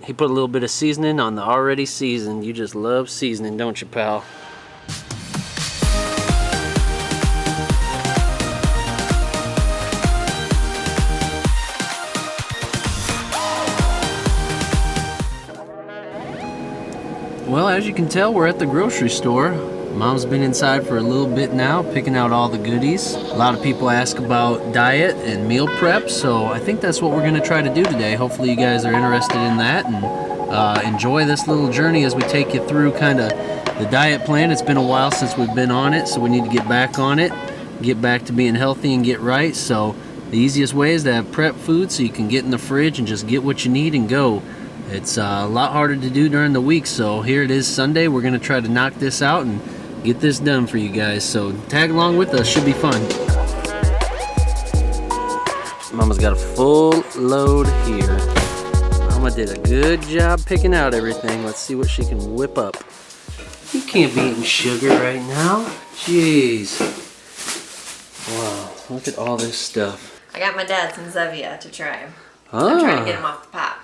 He put a little bit of seasoning on the already seasoned. You just love seasoning, don't you, pal? Well, as you can tell, we're at the grocery store. Mom's been inside for a little bit now, picking out all the goodies. A lot of people ask about diet and meal prep, so I think that's what we're going to try to do today. Hopefully you guys are interested in that and enjoy this little journey as we take you through kind of the diet plan. It's been a while since we've been on it, so we need to get back on it, get back to being healthy and get right. So the easiest way is to have prep food so you can get in the fridge and just get what you need and go. It's a lot harder to do during the week, so here it is Sunday. We're going to try to knock this out and get this done for you guys. So tag along with us, should be fun. Mama's got a full load here. Mama did a good job picking out everything. Let's see what she can whip up. You can't be eating sugar right now. Jeez. Wow, look at all this stuff. I got my dad some Zevia to try. Ah. I'm trying to get him off the pop.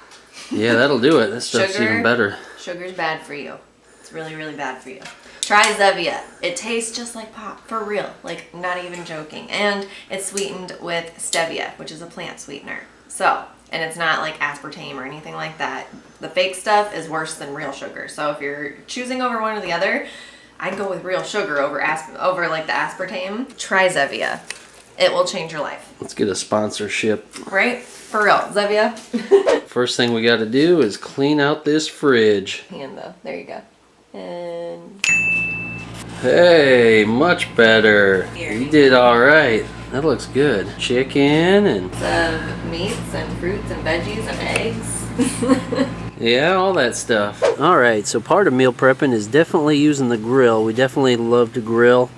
Yeah, that'll do it. This stuff's even better. Sugar's bad for you. It's really, really bad for you. Try Zevia. It tastes just like pop, for real. Like, not even joking. And it's sweetened with stevia, which is a plant sweetener. So, and it's not like aspartame or anything like that. The fake stuff is worse than real sugar. So if you're choosing over one or the other, I'd go with real sugar over like the aspartame. Try Zevia. It will change your life. Let's get a sponsorship. Right? For real. Zevia. First thing we got to do is clean out this fridge. Hand though. There you go. And hey, much better. Here. You did all right. That looks good. Chicken and some meats and fruits and veggies and eggs. yeah, all that stuff. All right, so part of meal prepping is definitely using the grill. We definitely love to grill.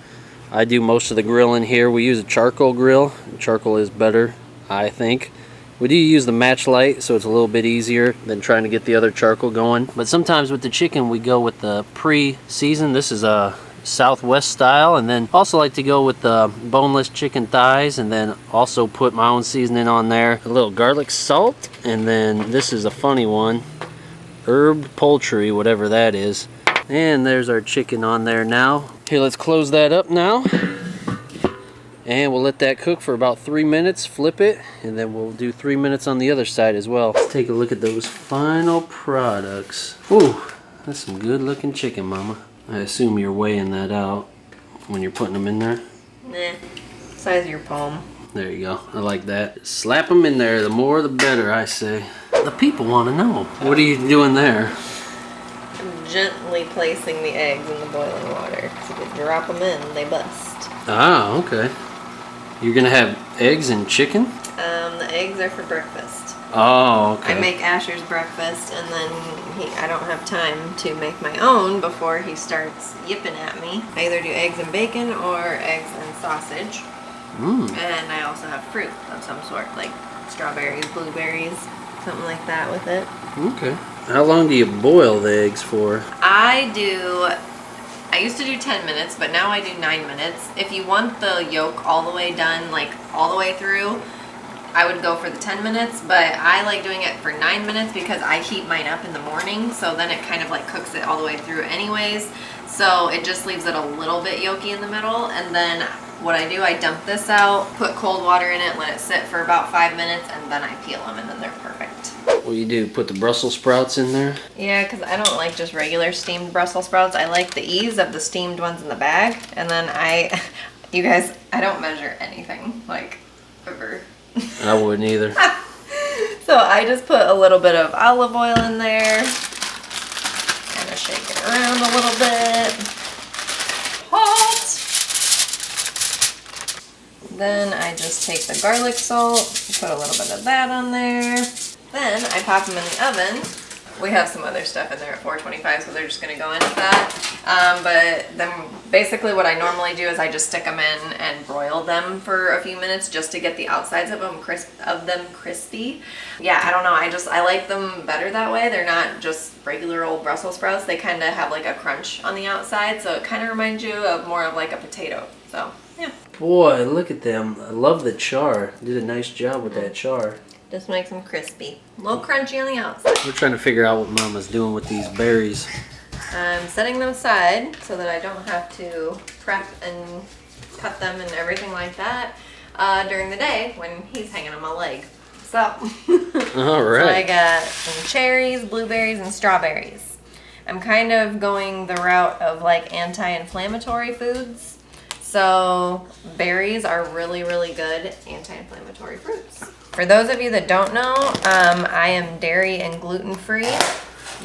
I do most of the grilling here. We use a charcoal grill. Charcoal is better, I think. We do use the match light, so it's a little bit easier than trying to get the other charcoal going. But sometimes with the chicken, we go with the pre-seasoned. This is a Southwest style, and then also like to go with the boneless chicken thighs, and then also put my own seasoning on there. A little garlic salt, and then this is a funny one. Herb poultry, whatever that is. And there's our chicken on there now. Here, let's close that up now. And we'll let that cook for about 3 minutes, flip it, and then we'll do 3 minutes on the other side as well. Let's take a look at those final products. Ooh, that's some good looking chicken, Mama. I assume you're weighing that out when you're putting them in there. Nah, size of your palm. There you go, I like that. Slap them in there, the more the better, I say. The people want to know. What are you doing there? I'm gently placing the eggs in the boiling water. So if you drop them in, they bust. Ah, okay. You're gonna have eggs and chicken? The eggs are for breakfast. Oh, okay. I make Asher's breakfast, and then I don't have time to make my own before he starts yipping at me. I either do eggs and bacon or eggs and sausage. And I also have fruit of some sort, like strawberries, blueberries, something like that with it. Okay. How long do you boil the eggs for? I used to do 10 minutes, but now I do 9 minutes. If you want the yolk all the way done, like all the way through, I would go for the 10 minutes, but I like doing it for 9 minutes because I heat mine up in the morning, so then it kind of like cooks it all the way through anyways. So it just leaves it a little bit yolky in the middle, and then what I do, I dump this out, put cold water in it, let it sit for about 5 minutes, and then I peel them, and then they're perfect. What do you do, put the Brussels sprouts in there? Yeah, because I don't like just regular steamed Brussels sprouts. I like the ease of the steamed ones in the bag. And then you guys, I don't measure anything, like, ever. I wouldn't either. So I just put a little bit of olive oil in there. Kind of shake it around a little bit. Hot! Then I just take the garlic salt, put a little bit of that on there. Then I pop them in the oven. We have some other stuff in there at 425, so they're just going to go into that. But then basically what I normally do is I just stick them in and broil them for a few minutes just to get the outsides of them crispy. Yeah, I don't know. I like them better that way. They're not just regular old Brussels sprouts. They kind of have like a crunch on the outside, so it kind of reminds you of more of like a potato. So, yeah. Boy, look at them. I love the char. Did a nice job with that char. Just makes them crispy. A little crunchy on the outside. We're trying to figure out what Mama's doing with these berries. I'm setting them aside so that I don't have to prep and cut them and everything like that during the day when he's hanging on my leg. So, All right. So I got some cherries, blueberries, and strawberries. I'm kind of going the route of like anti-inflammatory foods. So berries are really, really good anti-inflammatory fruits. For those of you that don't know, I am dairy and gluten-free.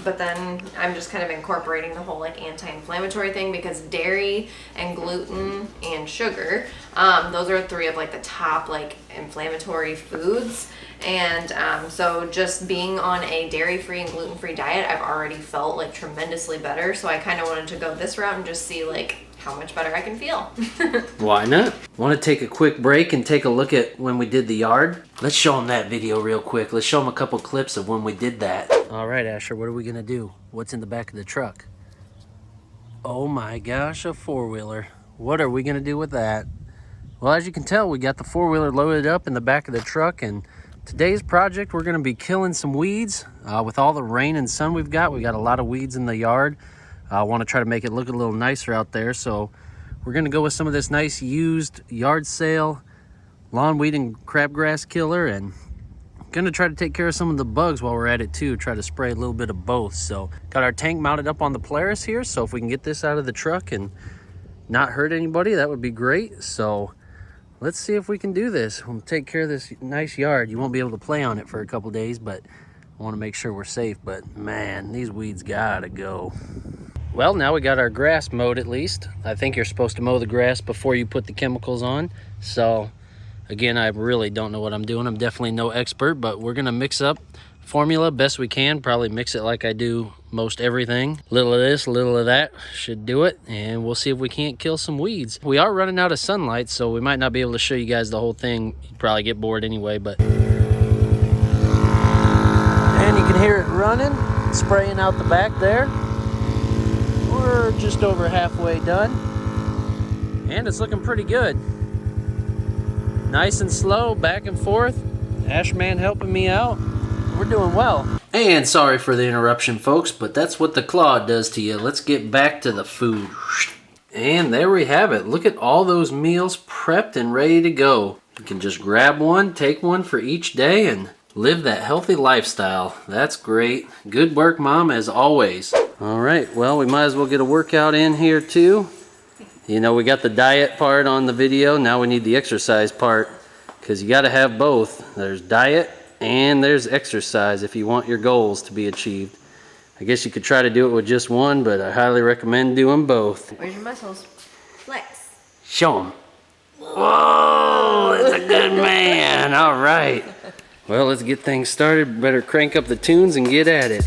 But then I'm just kind of incorporating the whole like anti-inflammatory thing because dairy and gluten and sugar, those are three of like the top like inflammatory foods. And so just being on a dairy-free and gluten-free diet, I've already felt like tremendously better. So I kind of wanted to go this route and just see like how much better I can feel. Why not? Want to take a quick break and take a look at when we did the yard? Let's show them that video real quick. Let's show them a couple clips of when we did that. All right, Asher, what are we gonna do? What's in the back of the truck? Oh my gosh, a four-wheeler. What are we gonna do with that? Well, as you can tell, we got the four-wheeler loaded up in the back of the truck, and today's project, we're gonna be killing some weeds. With all the rain and sun we've got a lot of weeds in the yard. I want to try to make it look a little nicer out there, so we're going to go with some of this nice used yard sale lawn weed and crabgrass killer, and going to try to take care of some of the bugs while we're at it too. Try to spray a little bit of both. So got our tank mounted up on the Polaris here, so if we can get this out of the truck and not hurt anybody, that would be great. So let's see if we can do this. We'll take care of this nice yard. You won't be able to play on it for a couple days, but I want to make sure we're safe. But man, these weeds gotta go. Well, now we got our grass mowed at least. I think you're supposed to mow the grass before you put the chemicals on. So again, I really don't know what I'm doing. I'm definitely no expert, but we're gonna mix up formula best we can. Probably mix it like I do most everything. Little of this, a little of that should do it. And we'll see if we can't kill some weeds. We are running out of sunlight, so we might not be able to show you guys the whole thing. You'd probably get bored anyway, but. And you can hear it running, spraying out the back there. We're just over halfway done, and it's looking pretty good. Nice and slow, back and forth. Ashman helping me out. We're doing well. And sorry for the interruption, folks, but that's what the claw does to you. Let's get back to the food. And there we have it. Look at all those meals prepped and ready to go. You can just grab one, take one for each day, and live that healthy lifestyle. That's great. Good work, Mom, as always. All right, well, we might as well get a workout in here too. You know, we got the diet part on the video. Now we need the exercise part, because you got to have both. There's diet and there's exercise if you want your goals to be achieved. I guess you could try to do it with just one, but I highly recommend doing both. Where's your muscles? Flex. Show them. Whoa, that's a good man. All right. Well, let's get things started. Better crank up the tunes and get at it.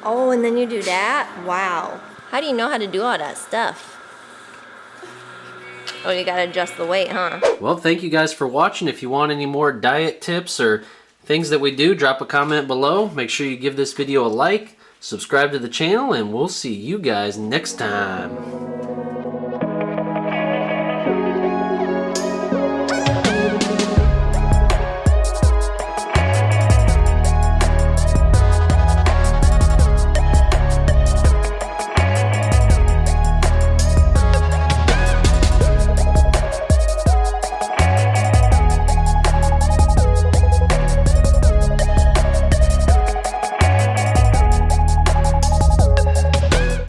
Oh, and then you do that? Wow. How do you know how to do all that stuff? Oh, you gotta adjust the weight, huh? Well, thank you guys for watching. If you want any more diet tips or things that we do, drop a comment below. Make sure you give this video a like, subscribe to the channel, and we'll see you guys next time.